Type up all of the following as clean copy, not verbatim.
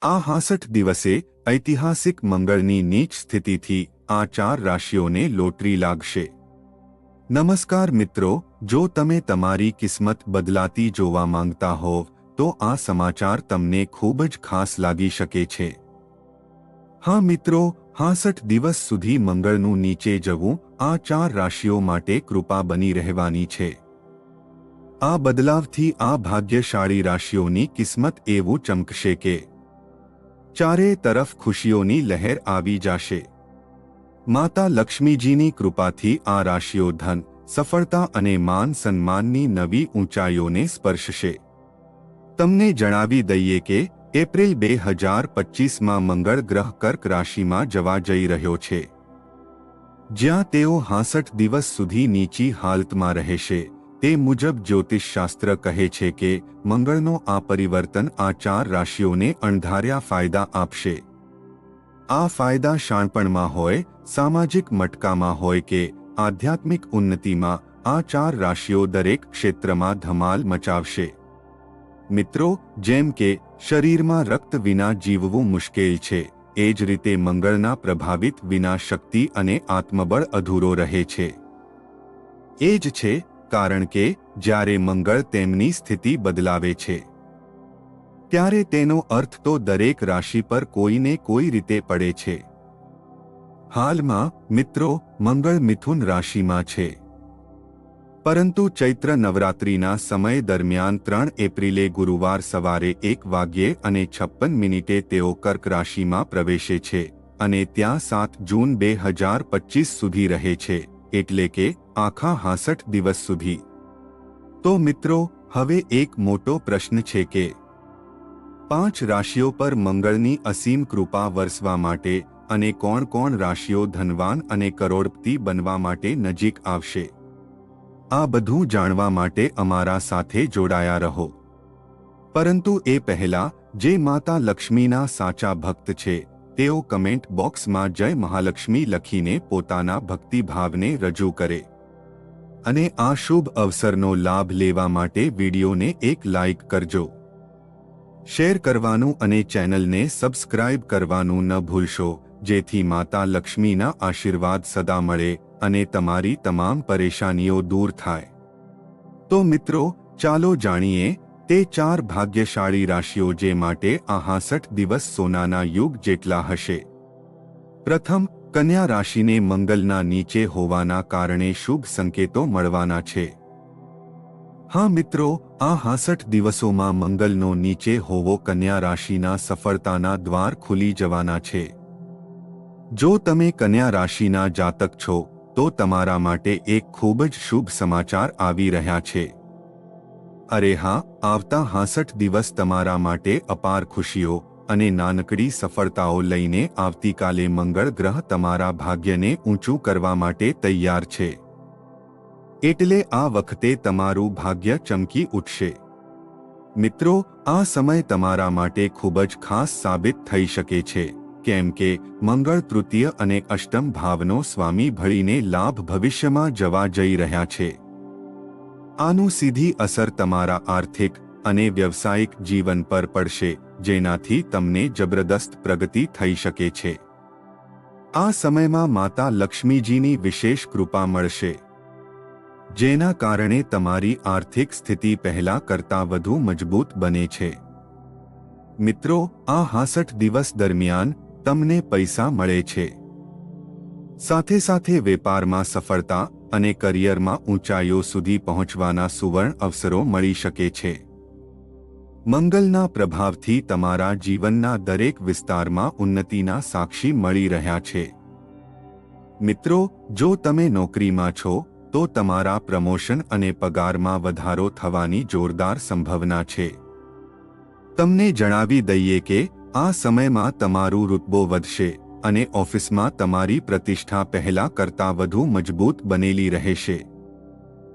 આ 66 દિવસે ઐતિહાસિક મંગળની નીચ સ્થિતિથી આ 4 રાશિઓને લોટરી લાગશે। નમસ્કાર મિત્રો, જો તમે તમારી કિસ્મત બદલાતી જોવા માંગતા હોવ તો આ સમાચાર તમને ખૂબ જ ખાસ લાગી શકે છે। હા મિત્રો, 66 દિવસ સુધી મંગળનું નીચે જવું આ 4 રાશિઓ માટે કૃપા બની રહેવાની છે। આ બદલાવથી આ ભાગ્યશાળી રાશિઓની કિસ્મત એવું ચમકશે કે ચારે તરફ ખુશીઓની લહેર આવી જશે। માતા લક્ષ્મીજીની કૃપાથી આ રાશિઓ ધન, સફળતા અને માન સન્માનની નવી ઊંચાઈઓને સ્પર્શશે। તમને જણાવી દઈએ કે એપ્રિલ 2025માં મંગળ ગ્રહ કર્ક રાશિમાં જવા જઈ રહ્યો છે, જ્યાં તેઓ 66 દિવસ સુધી નીચી હાલતમાં રહેશે। તે મુજબ જ્યોતિષશાસ્ત્ર કહે છે કે મંગળનો આ પરિવર્તન આ 4 રાશિઓને અણધાર્યા ફાયદા આપશે। આ ફાયદા શાણપણમાં હોય, સામાજિક મટકામાં હોય કે આધ્યાત્મિક ઉન્નતિમાં આ 4 રાશિઓ દરેક ક્ષેત્રમાં ધમાલ મચાવશે। મિત્રો, જેમ કે શરીરમાં રક્ત વિના જીવવું મુશ્કેલ છે, એ જ રીતે મંગળના પ્રભાવિત વિના શક્તિ અને આત્મબળ અધૂરો રહે છે। એ જ છે કારણ કે જ્યારે મંગળ તેમની સ્થિતિ બદલાવે છે ત્યારે તેનો અર્થ તો દરેક રાશિ પર કોઈને કોઈ રીતે પડે છે। હાલમાં મિત્રો, મંગળ મિથુન રાશિમાં છે, પરંતુ ચૈત્ર નવરાત્રિના સમય દરમિયાન 3 એપ્રિલે ગુરુવાર સવારે 1:56 તેઓ કર્ક રાશિમાં પ્રવેશે છે અને ત્યાં 7 જૂન 2025 સુધી રહે છે, એટલે કે આખા 66 દિવસ સુધી। તો મિત્રો, હવે એક મોટો પ્રશ્ન છે કે 5 રાશિઓ પર મંગળની અસીમ કૃપા વરસવા માટે અને કોણ રાશિઓ ધનવાન અને કરોડપતિ બનવા માટે નજીક આવશે? આ બધું જાણવા માટે અમારા સાથે જોડાયા રહો। પરંતુ એ પહેલા, જે માતા લક્ષ્મીના સાચા ભક્ત છે તેઓ કમેન્ટ બોક્સમાં જય મહાલક્ષ્મી લખીને પોતાના ભક્તિભાવને રજૂ કરે। અને આ શુભ અવસરનો લાભ લેવા માટે વિડીયોને એક લાઇક કરજો, શેર કરવાનું અને ચેનલને સબસ્ક્રાઇબ કરવાનું ન ભૂલશો, જેથી માતા લક્ષ્મીના આશીર્વાદ સદા મળે અને તમારી તમામ પરેશાનીઓ દૂર થાય। તો મિત્રો, ચાલો જાણીએ તે 4 ભાગ્યશાળી રાશિઓ જે માટે આ 66 દિવસ સોનાના યુગ જેટલા હશે। પ્રથમ, કન્યા રાશિને મંગળના નીચે હોવાના કારણે શુભ સંકેતો મળવાના છે। હા મિત્રો, આ 66 દિવસોમાં મંગળનો નીચે હોવો કન્યા રાશિના સફળતાના દ્વાર ખુલી જવાના છે। જો તમે કન્યા રાશિના જાતક છો તો તમારા માટે એક ખૂબ જ શુભ સમાચાર આવી રહ્યા છે। અરે હા, આવતા 66 દિવસ તમારા માટે અપાર ખુશીઓ અને નાનકડી સફળતાઓ લઈને આવતીકાલે મંગળ ગ્રહ તમારા ભાગ્યને ઊંચું કરવા માટે તૈયાર છે। એટલે આ વખતે તમારું ભાગ્ય ચમકી ઉઠશે। મિત્રો, આ સમય તમારા માટે ખૂબ જ ખાસ સાબિત થઈ શકે છે, કેમ કે મંગળ તૃતીય અને અષ્ટમ ભાવનો સ્વામી ભળીને લાભ ભવિષ્યમાં જવા જઈ રહ્યા છે। આનું સીધી અસર તમારા આર્થિક અને વ્યવસાયિક જીવન પર પડશે, જેનાથી તમને જબરદસ્ત પ્રગતિ થઈ શકે છે। આ સમયમાં માતા લક્ષ્મીજીની વિશેષ કૃપા મળશે, જેના કારણે તમારી આર્થિક સ્થિતિ પહેલા કરતાં વધુ મજબૂત બને છે। મિત્રો, આ 66 દિવસ દરમિયાન તમને પૈસા મળે છે, સાથે સાથે વેપારમાં સફળતા અને કરિયરમાં ઊંચાઈઓ સુધી પહોંચવાના સુવર્ણ અવસરો મળી શકે છે। મંગળના પ્રભાવથી તમારા જીવનના દરેક વિસ્તારમાં ઉન્નતિના સાક્ષી મળી રહ્યા છે। મિત્રો, જો તમે નોકરીમાં છો તો તમારા પ્રમોશન અને પગારમાં વધારો થવાની જોરદાર સંભાવના છે। તમને જણાવી દઈએ કે આ સમયમાં તમારું રૂતબો વધશે અને ઓફિસમાં તમારી પ્રતિષ્ઠા પહેલા કરતાં વધુ મજબૂત બનેલી રહેશે।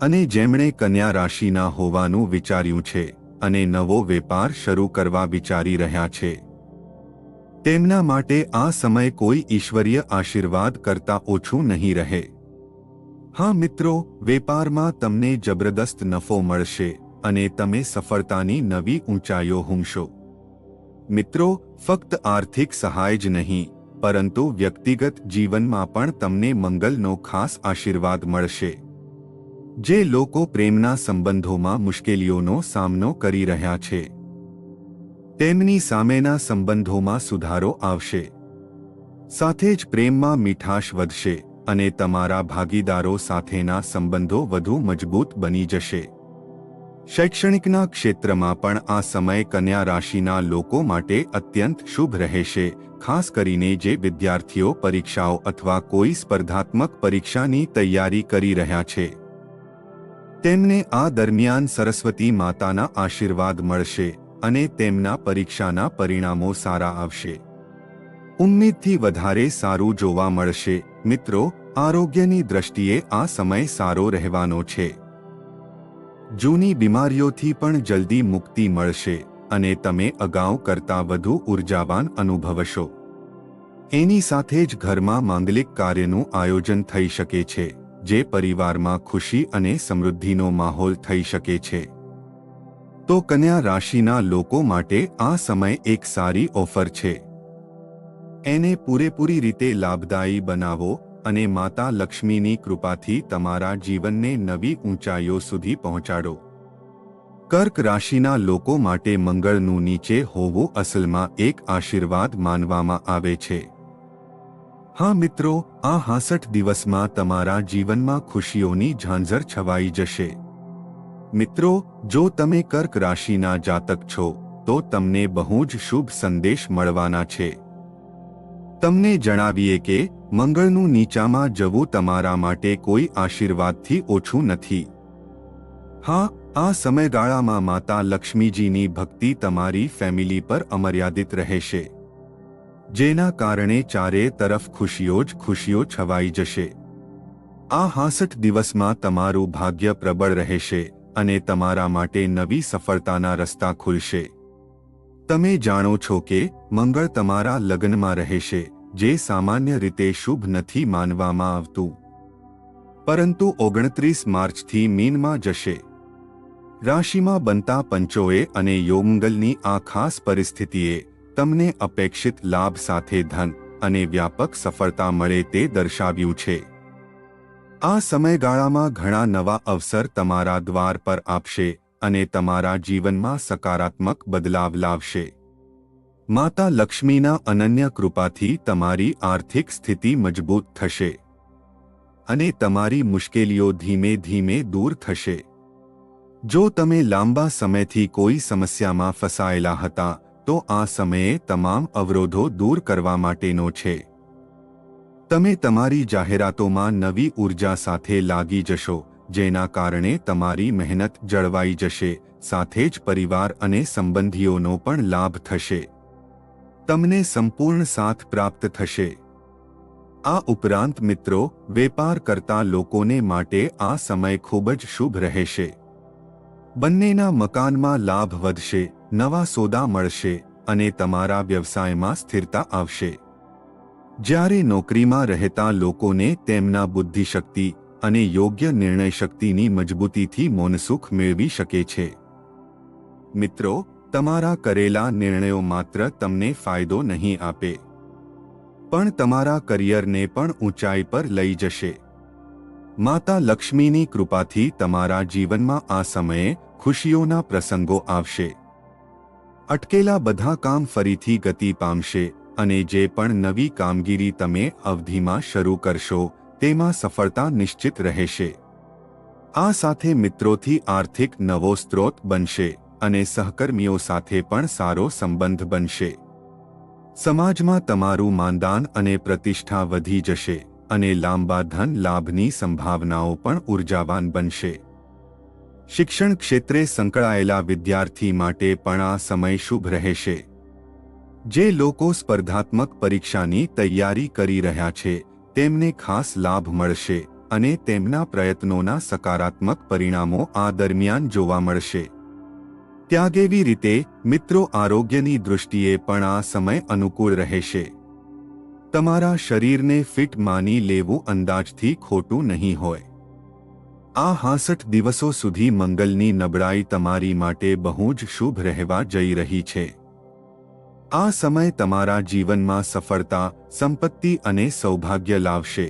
અને જેમણે કન્યા રાશિના હોવાનું વિચાર્યું છે અને નવો વેપાર શરૂ કરવા વિચારી રહ્યા છે, તેમના માટે આ સમય કોઈ ઈશ્વરીય આશીર્વાદ કરતાં ઓછું નહીં રહે। હા મિત્રો, વેપારમાં તમને જબરદસ્ત નફો મળશે અને તમે સફળતાની નવી ઊંચાઈઓ હુંમશો। મિત્રો, ફક્ત આર્થિક સહાય જ નહીં, પરંતુ વ્યક્તિગત જીવનમાં પણ તમને મંગળનો ખાસ આશીર્વાદ મળશે. જે લોકો પ્રેમના સંબંધોમાં મુશ્કેલીઓનો સામનો કરી રહ્યા છે, તેમની સામેના સંબંધોમાં સુધારો આવશે. સાથે જ પ્રેમમાં મીઠાશ વધશે અને તમારા ભાગીદારો સાથેના સંબંધો વધુ મજબૂત બની જશે. શૈક્ષણિકના ક્ષેત્રમાં પણ આ સમય કન્યા રાશિના લોકો માટે અત્યંત શુભ રહેશે, ખાસ કરીને જે વિદ્યાર્થીઓ પરીક્ષાઓ અથવા કોઈ સ્પર્ધાત્મક પરીક્ષાની તૈયારી કરી રહ્યા છે. તેમને આ દરમિયાન સરસ્વતી માતાના આશીર્વાદ મળશે અને તેમના પરીક્ષાના પરિણામો સારા આવશે. ઉમ્મીદથી વધારે સારું જોવા મળશે. મિત્રો, આરોગ્યની દ્રષ્ટિએ આ સમય સારો રહેવાનો છે. જૂની બીમારીઓથી પણ જલ્દી મુક્તિ મળશે અને તમે અગાઉ કરતાં વધુ ઉર્જાવાન અનુભવશો. એની સાથે જ ઘરમાં માંગલિક કાર્યનું આયોજન થઈ શકે છે, જે પરિવારમાં ખુશી અને સમૃદ્ધિનો માહોલ થઈ શકે છે. તો કન્યા રાશિના લોકો માટે આ સમય એક સારી ઓફર છે. એને પૂરેપૂરી રીતે લાભદાયી બનાવો અને માતા લક્ષ્મીની કૃપાથી તમારા જીવનને નવી ઊંચાઈઓ સુધી પહોંચાડો. કર્ક રાશિના લોકો માટે મંગળનું નીચે હોવું અસલમાં એક આશીર્વાદ માનવામાં આવે છે. હા મિત્રો, આ 66 દિવસમાં તમારા જીવનમાં ખુશીઓની ઝાંઝર છવાઈ જશે. મિત્રો, જો તમે કર્ક રાશિના જાતક છો, તો તમને બહુ જ શુભ સંદેશ મળવાના છે. તમને જણાવીએ કે મંગળનું નીચામાં જવું તમારા માટે કોઈ આશીર્વાદથી ઓછું નથી. હા, આ સમયગાળામાં માતા લક્ષ્મીજીની ભક્તિ તમારી ફેમિલી પર અમર્યાદિત રહેશે, જેના કારણે ચારે તરફ ખુશીઓ જ ખુશીઓ છવાઈ જશે. આ 66 દિવસમાં તમારું ભાગ્ય પ્રબળ રહેશે અને તમારા માટે નવી સફળતાના રસ્તા ખુલશે. તમે જાણો છો કે મંગળ તમારા લગ્નમાં રહેશે, જે સામાન્ય રીતે શુભ નથી માનવામાં આવતું, પરંતુ 29 માર્ચથી મીનમાં જશે. રાશિમાં બનતા પંચોએ અને યોગમંગલની આ ખાસ પરિસ્થિતિએ તમને અપેક્ષિત લાભ સાથે ધન અને વ્યાપક સફળતા મળે તે દર્શાવ્યું છે. આ સમયગાળામાં ઘણા નવા અવસર તમારા દ્વાર પર આપશે અને તમારા જીવનમાં સકારાત્મક બદલાવ લાવશે. માતા લક્ષ્મીના અનન્ય કૃપાથી તમારી આર્થિક સ્થિતિ મજબૂત થશે અને તમારી મુશ્કેલીઓ ધીમે ધીમે દૂર થશે. જો તમે લાંબા સમયથી કોઈ સમસ્યામાં ફસાયેલા હતા, તો આ સમયે તમામ અવરોધો દૂર કરવા માટેનો છે. તમે તમારી જાહેરાતોમાં નવી ઉર્જા સાથે લાગી જશો, જેના કારણે તમારી મહેનત જળવાઈ જશે. સાથે જ પરિવાર અને સંબંધીઓનો પણ લાભ થશે. તમને સંપૂર્ણ સાથ પ્રાપ્ત થશે. આ ઉપરાંત મિત્રો, વેપાર કરતા લોકોને માટે આ સમય ખૂબ જ શુભ રહેશે. બંનેના મકાનમાં લાભ વધશે, નવા સોદા મળશે અને તમારા વ્યવસાયમાં સ્થિરતા આવશે. જ્યારે નોકરીમાં રહેતા લોકોને તેમના બુદ્ધિશક્તિ અને યોગ્ય નિર્ણય શક્તિની મજબૂતીથી મોનસુખ મેળવી શકે છે. મિત્રો, તમારા કરેલા નિર્ણયો માત્ર તમને ફાયદો નહીં આપે, પણ તમારા કરિયરને પણ ઊંચાઈ પર લઈ જશે. માતા લક્ષ્મીની કૃપાથી તમારા જીવનમાં આ સમયે ખુશીઓના પ્રસંગો આવશે. અટકેલા બધા કામ ફરીથી ગતિ પામશે અને જે પણ નવી કામગીરી તમે અવધિમાં શરૂ કરશો, તેમાં સફળતા નિશ્ચિત રહેશે. આ સાથે મિત્રોથી આર્થિક નવો સ્ત્રોત બનશે અને સહકર્મીઓ સાથે પણ સારો સંબંધ બનશે. સમાજમાં તમારું માનદાન અને પ્રતિષ્ઠા વધી જશે અને લાંબા ધન લાભની સંભાવનાઓ પણ ઉર્જાવાન બનશે. શિક્ષણ ક્ષેત્રે સંકળાયેલા વિદ્યાર્થી માટે પણ આ સમય શુભ રહેશે. જે લોકો સ્પર્ધાત્મક પરીક્ષાની તૈયારી કરી રહ્યા છે, તેમને ખાસ લાભ મળશે અને તેમના પ્રયત્નોના સકારાત્મક પરિણામો આ દરમિયાન જોવા મળશે. ત્યાગેવી રીતે મિત્રો, આરોગ્યની દૃષ્ટિએ પણ આ સમય અનુકૂળ રહેશે. તમારા શરીરને ફિટ માની લેવું અંદાજથી ખોટું નહીં હોય. આ 66 દિવસો સુધી મંગલની નબળાઈ તમારી માટે બહુ જ શુભ રહેવા જઈ રહી છે. આ સમય તમારા જીવનમાં સફળતા, સંપત્તિ અને સૌભાગ્ય લાવશે.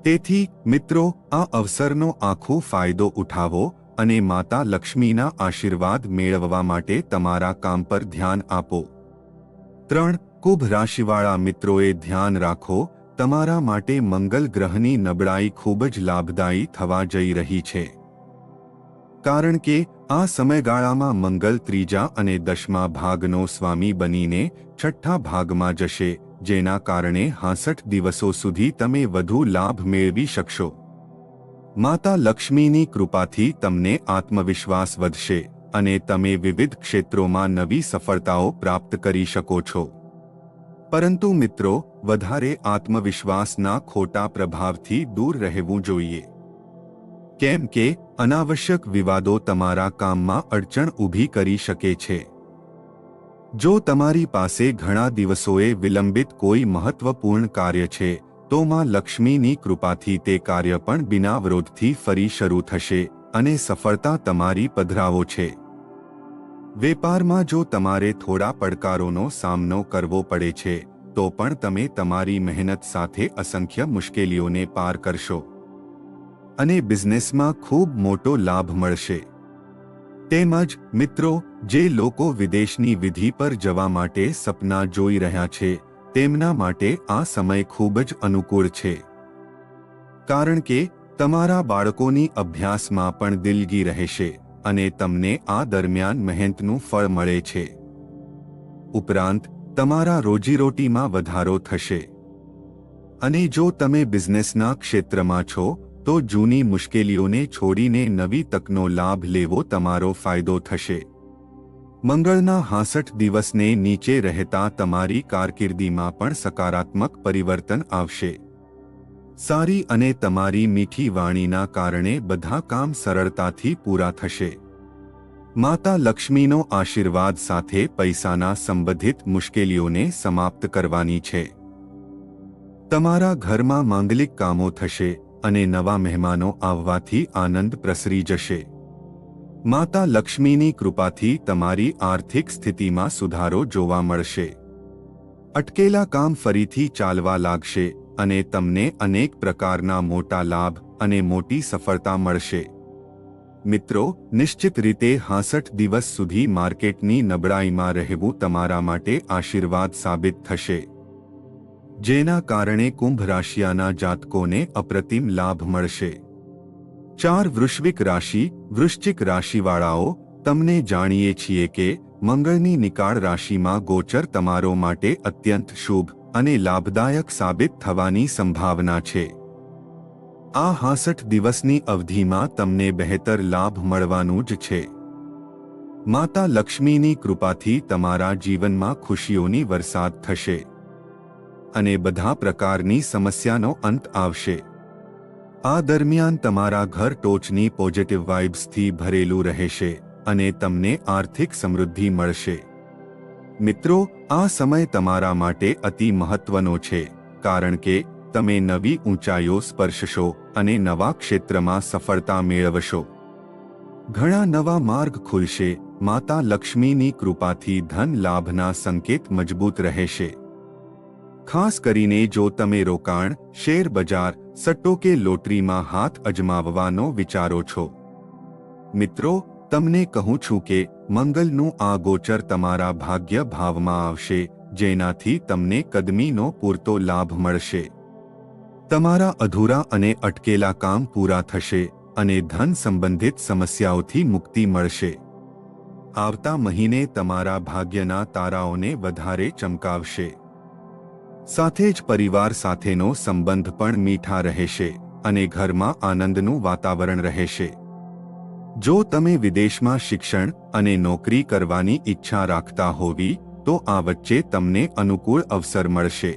તેથી મિત્રો, આ અવસરનો આખો ફાયદો ઉઠાવો અને માતા લક્ષ્મીના આશીર્વાદ મેળવવા માટે તમારા કામ પર ધ્યાન આપો. 3. કુંભ રાશિવાળા મિત્રોએ ધ્યાન રાખો, તમારા માટે મંગળ ગ્રહની નબળાઈ ખૂબ જ લાભદાયી થવા જઈ રહી છે. કારણ કે આ સમયગાળામાં મંગળ ત્રીજા અને 10મા ભાગનો સ્વામી બનીને 6ઠ્ઠા ભાગમાં જશે, જેના કારણે 66 દિવસો સુધી તમે વધુ લાભ મેળવી શકશો. માતા લક્ષ્મીની કૃપાથી તમને આત્મવિશ્વાસ વધશે અને તમે વિવિધ ક્ષેત્રોમાં નવી સફળતાઓ પ્રાપ્ત કરી શકો છો. પરંતુ મિત્રો, વધારે આત્મવિશ્વાસના ખોટા પ્રભાવથી દૂર રહેવું જોઈએ. કેમ કે અનાવશ્યક વિવાદો તમારા કામમાં અડચણ ઊભી કરી શકે છે. જો તમારી પાસે ઘણા દિવસોએ વિલંબિત કોઈ મહત્વપૂર્ણ કાર્ય છે, તો માં લક્ષ્મીની કૃપાથી તે કાર્ય પણ બિના વિરોધથી ફરી શરૂ થશે અને સફળતા તમારી પધરાવો છે. વેપારમાં જો તમારે થોડા પડકારોનો સામનો કરવો પડે છે, તો પણ તમે તમારી મહેનત સાથે અસંખ્ય મુશ્કેલીઓને પાર કરશો અને બિઝનેસમાં ખૂબ મોટો લાભ મળશે. તેમજ મિત્રો, જે લોકો વિદેશની વિધિ પર જવા માટે સપના જોઈ રહ્યા છે, તેમના માટે આ સમય ખૂબ જ અનુકૂળ છે. કારણ કે તમારા બાળકોની અભ્યાસમાં પણ દિલગી રહેશે અને તમને આ દરમિયાન મહેનતનું ફળ મળે છે. ઉપરાંત તમારા રોજીરોટીમાં વધારો થશે. અને જો તમે બિઝનેસના ક્ષેત્રમાં છો, તો જૂની મુશ્કેલીઓને છોડીને નવી તકનો લાભ લેવો તમારો ફાયદો થશે. મંગળના 66 દિવસને નીચે રહેતા તમારી કારકિર્દીમાં પણ સકારાત્મક પરિવર્તન આવશે. સારી અને તમારી મીઠી વાણીના કારણે બધા કામ સરળતાથી પૂરા થશે. માતા લક્ષ્મીનો આશીર્વાદ સાથે પૈસાના સંબંધિત મુશ્કેલીઓને સમાપ્ત કરવાની છે. તમારા ઘરમાં માંગલિક કામો થશે અને નવા મહેમાનો આવવાથી આનંદ પ્રસરી જશે. માતા લક્ષ્મીની કૃપાથી તમારી આર્થિક સ્થિતિમાં સુધારો જોવા મળશે. અટકેલા કામ ફરીથી ચાલવા લાગશે અને તમને અનેક પ્રકારના મોટા લાભ અને મોટી સફળતા મળશે. મિત્રો, નિશ્ચિત રીતે 66 દિવસ સુધી માર્કેટની નબળાઈમાં રહેવું તમારા માટે આશીર્વાદ સાબિત થશે, જેના કારણે કુંભ રાશિના જાતકોને અપ્રતિમ લાભ મળશે. 4. વૃશ્ચિક રાશિ. વૃશ્ચિક રાશિવાળાઓ, તમને જાણીએ છીએ કે મંગળની નિકાળ રાશિમાં ગોચર તમારો માટે અત્યંત શુભ અને લાભદાયક સાબિત થવાની સંભાવના છે. આ 66 દિવસની અવધિમાં તમને બહેતર લાભ મળવાનું જ છે. માતા લક્ષ્મીની કૃપાથી તમારા જીવનમાં ખુશીઓની વરસાદ થશે અને બધા પ્રકારની સમસ્યાનો અંત આવશે. આ દરમિયાન તમારા ઘર ટોચની પોઝિટિવ વાઇબ્સથી ભરેલું રહેશે અને તમને આર્થિક સમૃદ્ધિ મળશે. મિત્રો, આ સમય તમારા માટે અતિ મહત્વનો છે, કારણ કે તમે નવી ઊંચાઈઓ સ્પર્શશો અને નવા ક્ષેત્રમાં સફળતા મેળવશો. ઘણા નવા માર્ગ ખુલશે. માતા લક્ષ્મીની કૃપાથી ધન લાભના સંકેત મજબૂત રહેશે. ખાસ કરીને જો તમે રોકાણ, શેર બજાર, સટ્ટો કે લોટરીમાં હાથ અજમાવવાનો વિચારો છો. મિત્રો, તમને કહું છું કે મંગળનું આ ગોચર તમારા ભાગ્ય ભાવમાં આવશે, જેનાથી તમને કદમીનો પૂરતો લાભ મળશે. તમારા અધૂરા અને અટકેલા કામ પૂરા થશે અને ધન સંબંધિત સમસ્યાઓથી મુક્તિ મળશે. આવતા મહિને તમારા ભાગ્યના તારાઓને વધારે ચમકાવશે. સાથે જ પરિવાર સાથેનો સંબંધ પણ મીઠા રહેશે અને ઘરમાં આનંદનું વાતાવરણ રહેશે. જો તમે વિદેશમાં શિક્ષણ અને નોકરી કરવાની ઈચ્છા રાખતા હોવી, તો આ વચ્ચે તમને અનુકૂળ અવસર મળશે.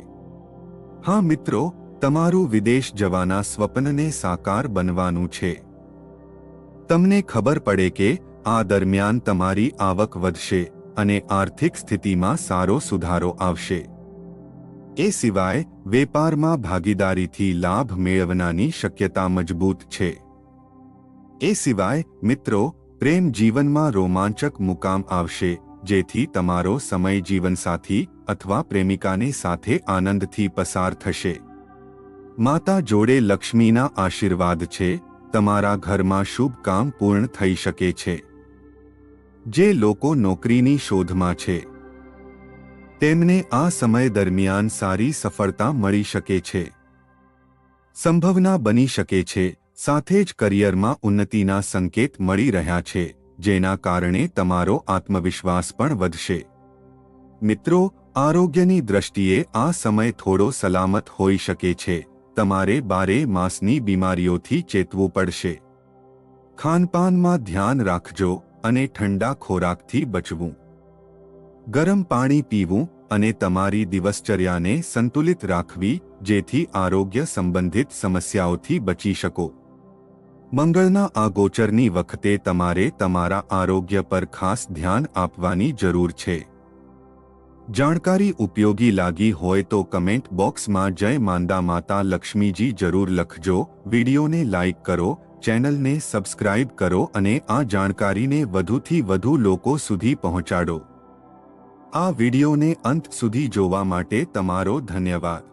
હા મિત્રો, તમારું વિદેશ જવાના સ્વપ્નને સાકાર બનવાનું છે. તમને ખબર પડે કે આ દરમિયાન તમારી આવક વધશે અને આર્થિક સ્થિતિમાં સારો સુધારો આવશે. એ સિવાય વેપારમાં ભાગીદારીથી લાભ મેળવવાની શક્યતા મજબૂત છે. એ સિવાય મિત્રો, પ્રેમ જીવનમાં રોમાંચક મુકામ આવશે જેથી તમારો સમય જીવનસાથી અથવા પ્રેમિકાને સાથે આનંદથી પસાર થશે. માતા જોડે લક્ષ્મીના આશીર્વાદ છે. તમારા ઘરમાં શુભ કામ પૂર્ણ થઈ શકે છે. જે લોકો નોકરીની શોધમાં છે તેમને આ સમય દરમિયાન સારી સફળતા મળી શકે છે. સંભાવના બની શકે છે. સાથે જ કરિયરમાં ઉન્નતિના સંકેત મળી રહ્યા છે, જેના કારણે તમારો આત્મવિશ્વાસ પણ વધશે. મિત્રો, આરોગ્યની દ્રષ્ટિએ આ સમય થોડો સલામત હોઈ શકે છે. તમારે 12 માસની બીમારીઓથી ચેતવું પડશે. ખાનપાનમાં ધ્યાન રાખજો અને ઠંડા ખોરાકથી બચવું. ગરમ પાણી પીવું અને તમારી દિવસચર્યાને સંતુલિત રાખવી, જેથી આરોગ્ય સંબંધિત સમસ્યાઓથી બચી શકો. મંગળના આ ગોચરની વખતે તમારે તમારા આરોગ્ય પર ખાસ ધ્યાન આપવાની જરૂર છે. જાણકારી ઉપયોગી લાગી હોય તો કમેન્ટ બોક્સમાં જય માંદા માતા લક્ષ્મીજી જરૂર લખજો. વિડીયોને લાઇક કરો, ચેનલને સબસ્ક્રાઇબ કરો અને આ જાણકારીને વધુથી વધુ લોકો સુધી પહોંચાડો. આ વિડીયોને અંત સુધી જોવા માટે તમારો ધન્યવાદ.